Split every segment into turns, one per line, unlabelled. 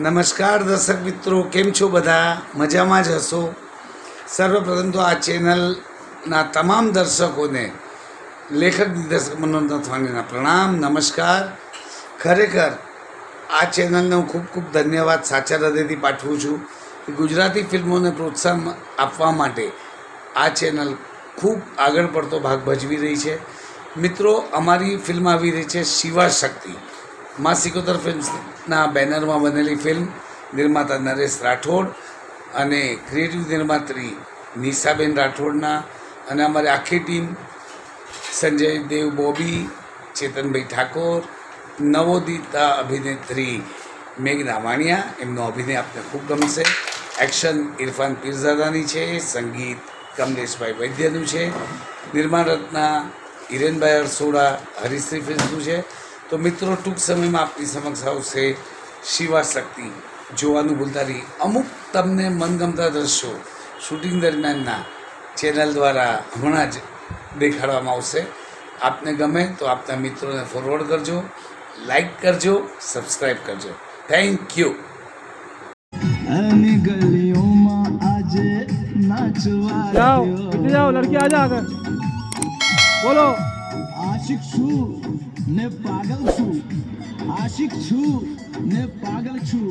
નમસ્કાર દર્શક મિત્રો, કેમ છો? બધા મજામાં જ હશો. સર્વપ્રથમ તો આ ચેનલના તમામ દર્શકોને લેખક નિર્દેશક મનોજ નથવાણીના પ્રણામ, નમસ્કાર. ખરેખર આ ચેનલને હું ખૂબ ખૂબ ધન્યવાદ સાચા હૃદયથી પાઠવું છું કે ગુજરાતી ફિલ્મોને પ્રોત્સાહન આપવા માટે આ ચેનલ ખૂબ આગળ પડતો ભાગ ભજવી રહી છે. મિત્રો, અમારી ફિલ્મ આવી રહી છે શિવા શક્તિ, મા સિકોતર ફિલ્મ્સના બેનરમાં બનેલી ફિલ્મ. નિર્માતા નરેશ રાઠોડ અને ક્રિએટિવ નિર્માત્રી નિશાબેન રાઠોડના અને અમારી આખી ટીમ સંજય દેવ બોબી, ચેતનભાઈ ઠાકોર, નવોદિતા અભિનેત્રી મેઘના વાણિયા, એમનો અભિનય આપને ખૂબ ગમશે. એક્શન ઇરફાન પીરઝાદાની છે, સંગીત કમલેશભાઈ વૈદ્યનું છે, નિર્માણ રત્ના હિરેનભાઈ અરસોડા હરિશ્રી ફિલ્મ્સનું છે. તો મિત્રો, ટૂંક સમયમાં આપની સમક્ષ આવશે શિવા શક્તિ. જોવાનું ભૂલતા નહીં. અમુક તમને મનગમતા દ્રશ્યો શૂટિંગ દરમિયાનના ચેનલ દ્વારા હમણાં જ દેખાડવામાં આવશે. આપને ગમે તો આપના મિત્રોને ફોરવર્ડ કરજો, લાઈક કરજો, સબસ્ક્રાઈબ કરજો. Thank you.
ગલીઓમાં આજે નાચવા
જાઓ લડકી આજા આગળ બોલો.
આશિક છું ને પાગલ છું, આશિક છું ને પાગલ છું,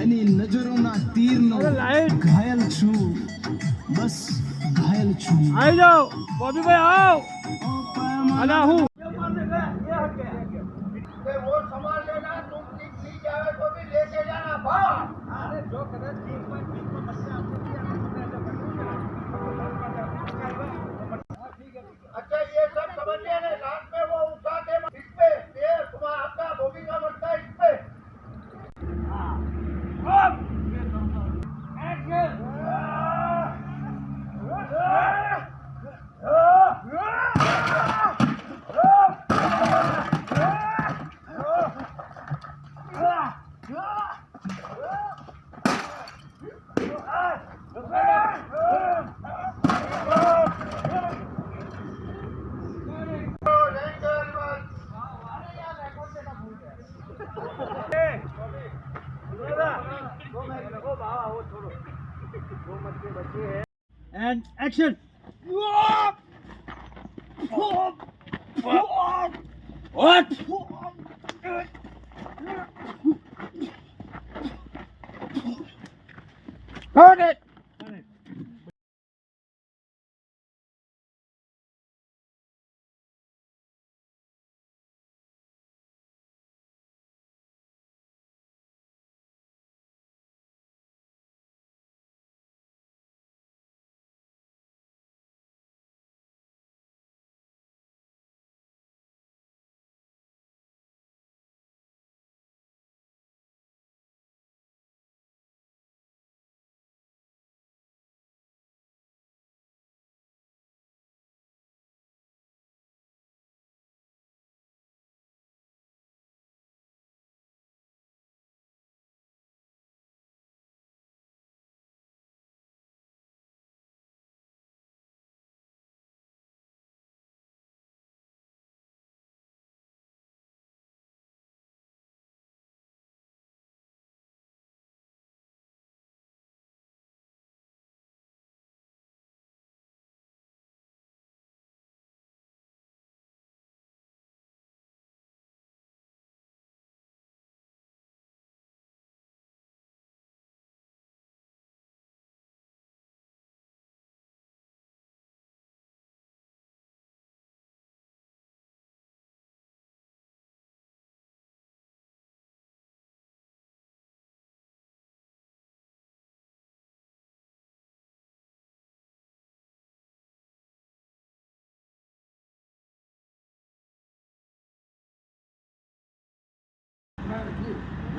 એની નજરોના તીરનો ઘાયલ છું, બસ ઘાયલ છું.
આવી જાઓ બોબીભાઈ, આવ. અલા હું
वो संभाल लेना, तुम ठीक नहीं जाए तो भी लेके जाना बाहर. अरे जो कदर ठीक में बच्चा अच्छा ये सब समझिए ना. रात में वो उठा के इस पे ये तुम्हारा आपका बोबी का बनता है इस पे.
and action. What? Hold it.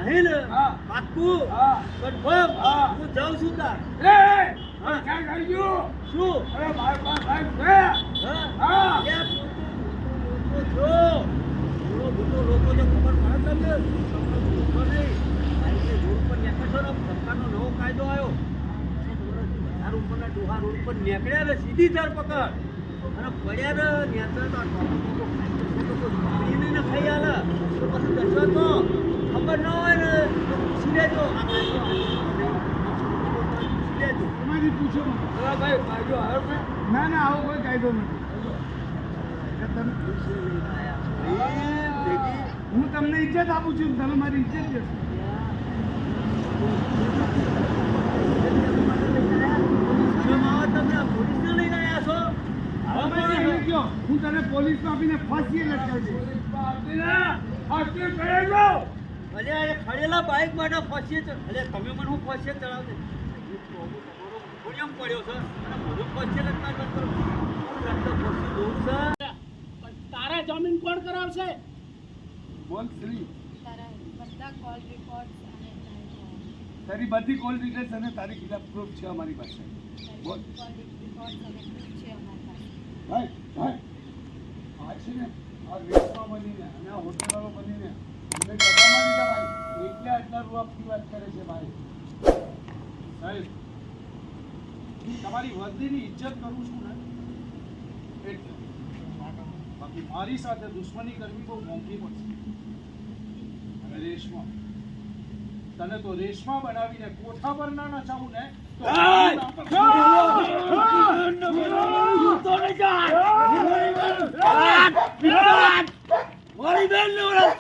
નહીં ને પાક્કું કન્ફર્મ હું જાઉં છું તાર.
क्या कर दियो?
શું
अरे भाई भाई भाई गया. हाँ.
લોકોને ખબર પડે તમને નહીં. રોડ પર નીકળશો ને, સરકારનો નવો કાયદો આવ્યો, 10 ઉપરના ડોહા રોડ પર નીકળ્યા ને સીધી ધરપકડ, અને પડ્યા ને નેતા તો ખાઈ આલે તો પછી દર્શન તો ખબર ન હોય ને પૂછી લેજો આ કાયદો પૂછી લેજો
એમાંથી પૂછો મને.
હા ભાઈ કાયદો આવ્યો છે
ના ના આવો કોઈ કાયદો નથી કે તમે હું તમને ઇજ્જત આપું છું તમે મારી ઇજ્જત લેશો.
તમે પોલીસને લઈને આવ્યા છો
તમે એમ કહો, હું તને પોલીસમાં આપીને ફાંસીએ લટકાવી દઈશ.
અરે અરે ખડેલા બાઇક માટે ફસીએ છે અરે તમે મને હું ફસીએ ચડાવશે તમારો નિયમ પડ્યો છે અને બધું ફસીએ લગતા કરતો ફસી દઉં છે
તારા જમીન કોણ કરાવશે?
બોલ શ્રી
તારા બધા કોલ રેકોર્ડ્સ અને
તારી બધી કોલ ડિટેલ્સ અને તારી ખિલાફ પ્રૂફ છે અમારી પાસે. બોલ
કોલ રેકોર્ડ્સ અને proof છે અમારી પાસે.
ભાઈ ભાઈ આ છે ને આ રેસમાં બનીને અને આ હોટલવાળો બનીને અમને ડબ્બામાં લીધા ભાઈ એટલે આટલા રૂપિયાની વાત કરે છે ભાઈ. સાહેબ તમારી વર્દીની ઇજ્જત કરું છું ને એટલે બાકી મારી સાથે દુશ્મની કરવી બહુ મોંઘી પડશે. અને રેશમા તને તો રેશમા બનાવીને કોઠા પર ના નચાવું ને તો
મારી બેન ને ઓળખ